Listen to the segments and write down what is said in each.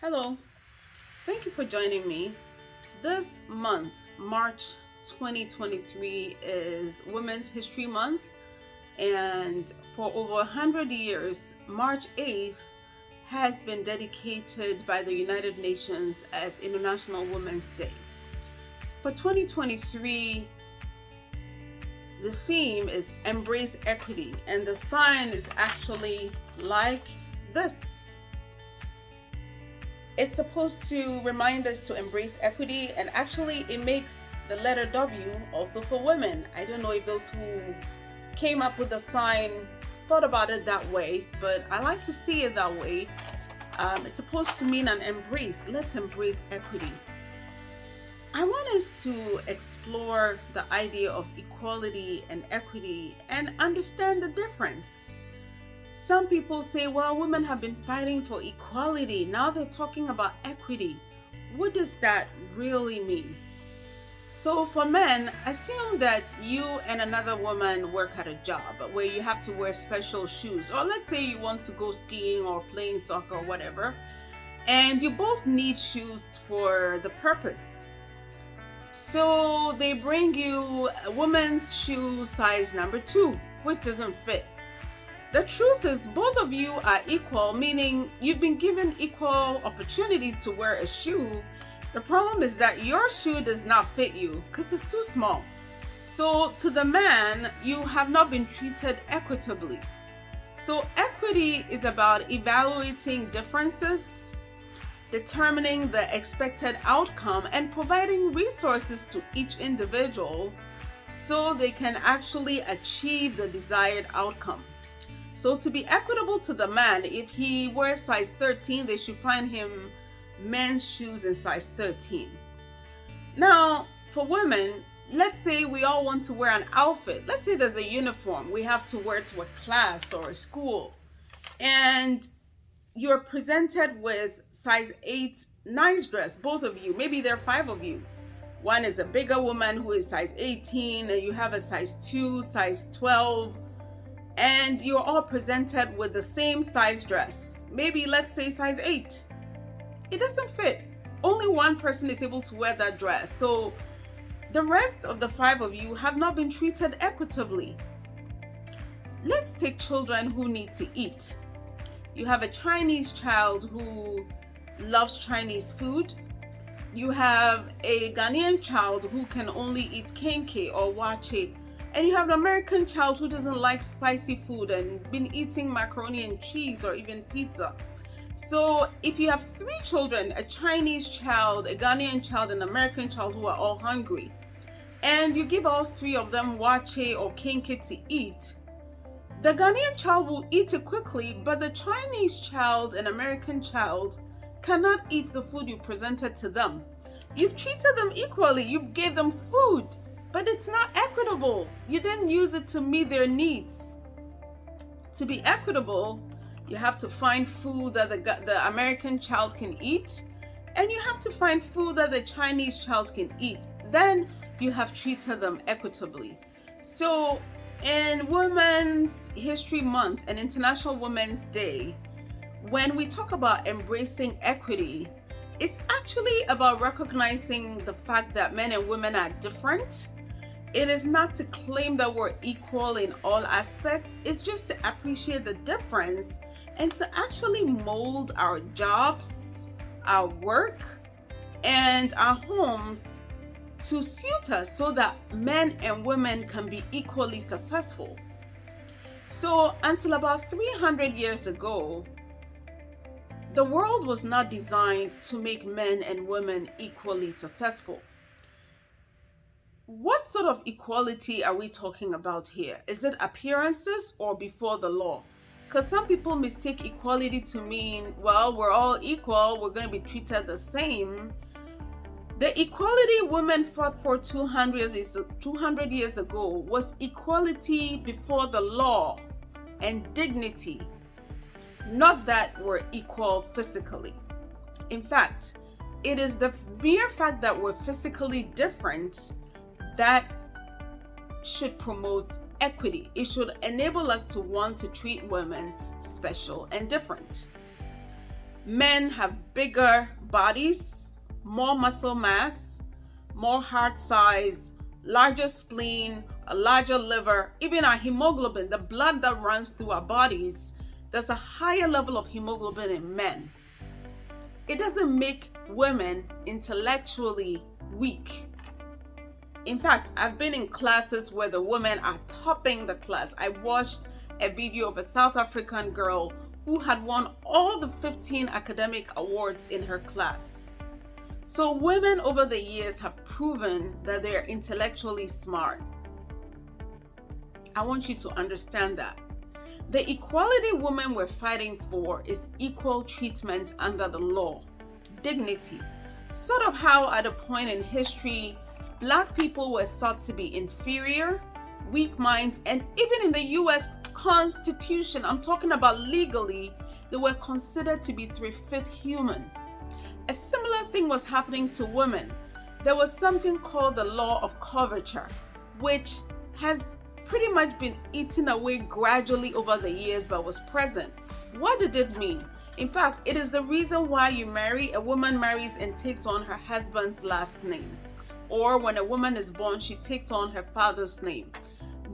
Hello, thank you for joining me. This month, March 2023, is Women's History Month, and for over 100 years, March 8th has been dedicated by the United Nations as International Women's Day. For 2023, the theme is Embrace Equity, and the sign is actually like this. It's supposed to remind us to embrace equity, and actually it makes the letter W also for women. I don't know if those who came up with the sign thought about it that way, but I like to see it that way. It's supposed to mean an embrace. Let's embrace equity. I want us to explore the idea of equality and equity and understand the difference. Some people say, well, women have been fighting for equality. Now they're talking about equity. What does that really mean? So for men, assume that you and another woman work at a job where you have to wear special shoes. Or let's say you want to go skiing or playing soccer or whatever, and you both need shoes for the purpose. So they bring you a woman's shoe size number 2, which doesn't fit. The truth is both of you are equal, meaning you've been given equal opportunity to wear a shoe. The problem is that your shoe does not fit you because it's too small. So to the man, you have not been treated equitably. So equity is about evaluating differences, determining the expected outcome, and providing resources to each individual so they can actually achieve the desired outcome. So to be equitable to the man, if he wears size 13, they should find him men's shoes in size 13. Now, for women, let's say we all want to wear an outfit. Let's say there's a uniform we have to wear to a class or a school. And you're presented with size 8 nice dress, both of you. Maybe there are 5 of you. One is a bigger woman who is size 18, and you have a size 2, size 12, and you're all presented with the same size dress. Maybe let's say size 8. It doesn't fit. Only one person is able to wear that dress. So the rest of the 5 of you have not been treated equitably. Let's take children who need to eat. You have a Chinese child who loves Chinese food. You have a Ghanaian child who can only eat kenke or wache. And you have an American child who doesn't like spicy food and been eating macaroni and cheese or even pizza. So if you have 3 children, a Chinese child, a Ghanaian child, and an American child who are all hungry, and you give all 3 of them wache or kenke to eat, the Ghanaian child will eat it quickly, but the Chinese child and American child cannot eat the food you presented to them. You've treated them equally. You gave them food, but it's not equitable. You didn't use it to meet their needs. To be equitable, you have to find food that the American child can eat, and you have to find food that the Chinese child can eat. Then you have treated them equitably. So in Women's History Month and International Women's Day, when we talk about embracing equity, it's actually about recognizing the fact that men and women are different. It is not to claim that we're equal in all aspects. It's just to appreciate the difference and to actually mold our jobs, our work, and our homes to suit us so that men and women can be equally successful. So until about 300 years ago, the world was not designed to make men and women equally successful. What sort of equality are we talking about here? Is it appearances or before the law? Because some people mistake equality to mean, well, we're all equal, we're going to be treated the same. The equality women fought for 200 years ago was equality before the law and dignity, not that we're equal physically. In fact, it is the mere fact that we're physically different that should promote equity. It should enable us to want to treat women special and different. Men have bigger bodies, more muscle mass, more heart size, larger spleen, a larger liver, even our hemoglobin, the blood that runs through our bodies, there's a higher level of hemoglobin in men. It doesn't make women intellectually weak. In fact, I've been in classes where the women are topping the class. I watched a video of a South African girl who had won all the 15 academic awards in her class. So women over the years have proven that they're intellectually smart. I want you to understand that. The equality women were fighting for is equal treatment under the law, dignity. Sort of how at a point in history, Black people were thought to be inferior, weak minds, and even in the US Constitution, I'm talking about legally, they were considered to be 3/5 human. A similar thing was happening to women. There was something called the law of curvature, which has pretty much been eaten away gradually over the years but was present. What did it mean? In fact, it is the reason why a woman marries and takes on her husband's last name. Or when a woman is born, she takes on her father's name.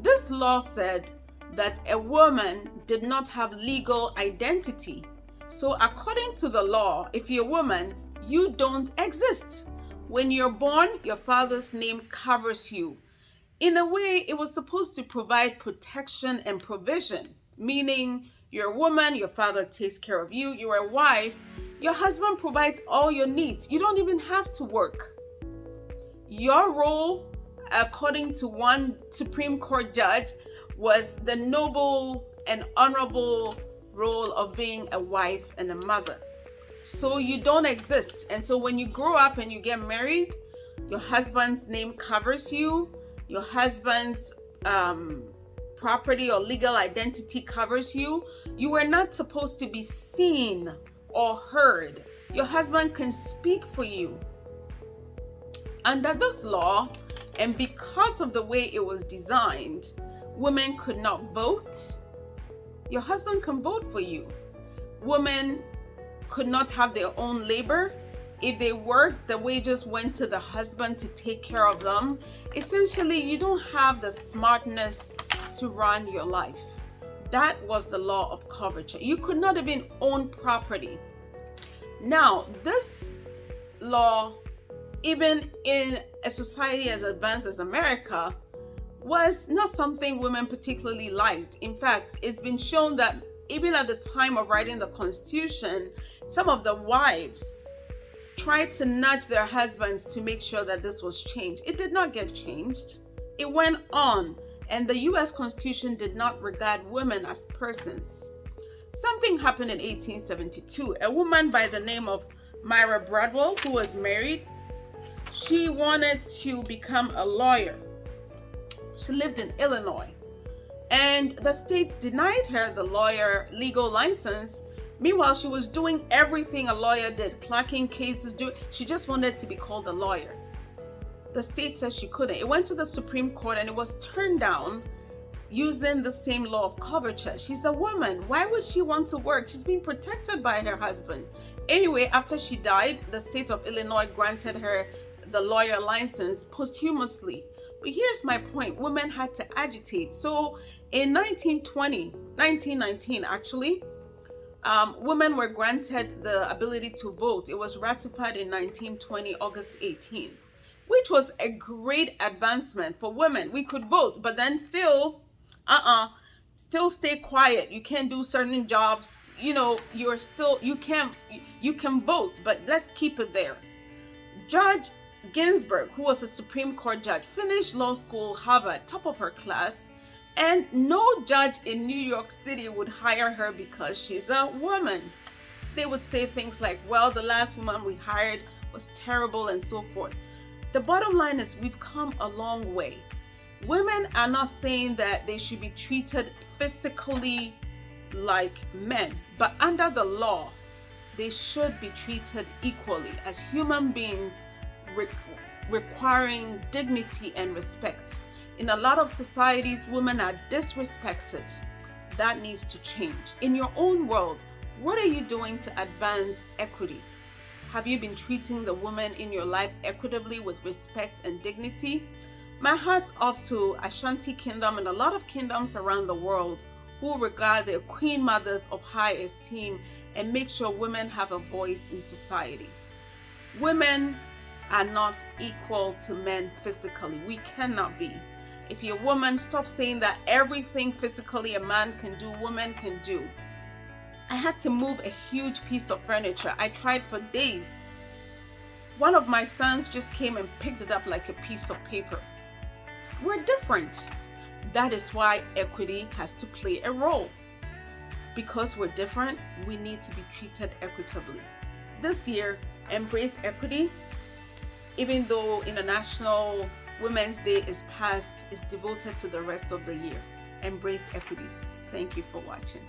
This law said that a woman did not have legal identity. So according to the law, if you're a woman, you don't exist. When you're born, your father's name covers you. In a way, it was supposed to provide protection and provision, meaning you're a woman, your father takes care of you. You're a wife, your husband provides all your needs. You don't even have to work. Your role, according to one Supreme Court judge, was the noble and honorable role of being a wife and a mother. So you don't exist. And so when you grow up and you get married, your husband's name covers you. Your husband's property or legal identity covers you. You were not supposed to be seen or heard. Your husband can speak for you. Under this law, and because of the way it was designed, women could not vote. Your husband can vote for you. Women could not have their own labor. If they worked, the wages went to the husband to take care of them. Essentially, you don't have the smartness to run your life. That was the law of curvature. You could not even own property. Now, this law, even in a society as advanced as America, was not something women particularly liked. In fact, it's been shown that even at the time of writing the Constitution, some of the wives tried to nudge their husbands to make sure that this was changed. It did not get changed. It went on, and the US Constitution did not regard women as persons. Something happened in 1872. A woman by the name of Myra Bradwell, who was married, she wanted to become a lawyer. She lived in Illinois, and the state denied her the legal license. Meanwhile, she was doing everything a lawyer did, clerking cases, she just wanted to be called a lawyer. The state said she couldn't. It went to the Supreme Court and it was turned down using the same law of curvature. She's a woman. Why would she want to work? She's being protected by her husband. Anyway, after she died, the state of Illinois granted her the lawyer license posthumously. But here's my point. Women had to agitate. So in 1919 actually, women were granted the ability to vote. It was ratified in 1920, August 18th, which was a great advancement for women. We could vote, but then still stay quiet. You can't do certain jobs. You can vote, but let's keep it there. Judge Ginsburg, who was a Supreme Court judge, finished law school, Harvard, top of her class, and no judge in New York City would hire her because she's a woman. They would say things like, well, the last woman we hired was terrible and so forth. The bottom line is we've come a long way. Women are not saying that they should be treated physically like men, but under the law, they should be treated equally as human beings, requiring dignity and respect. In a lot of societies, women are disrespected. That needs to change. In your own world, What are you doing to advance equity? Have you been treating the woman in your life equitably with respect and dignity? My heart's off to Ashanti Kingdom and a lot of kingdoms around the world who regard their queen mothers of high esteem and make sure women have a voice in society. Women are not equal to men physically. We cannot be. If you're a woman, stop saying that everything physically a man can do, women can do. I had to move a huge piece of furniture. I tried for days. One of my sons just came and picked it up like a piece of paper. We're different. That is why equity has to play a role. Because we're different, we need to be treated equitably. This year, embrace equity. Even though International Women's Day is past, it's devoted to the rest of the year. Embrace equity. Thank you for watching.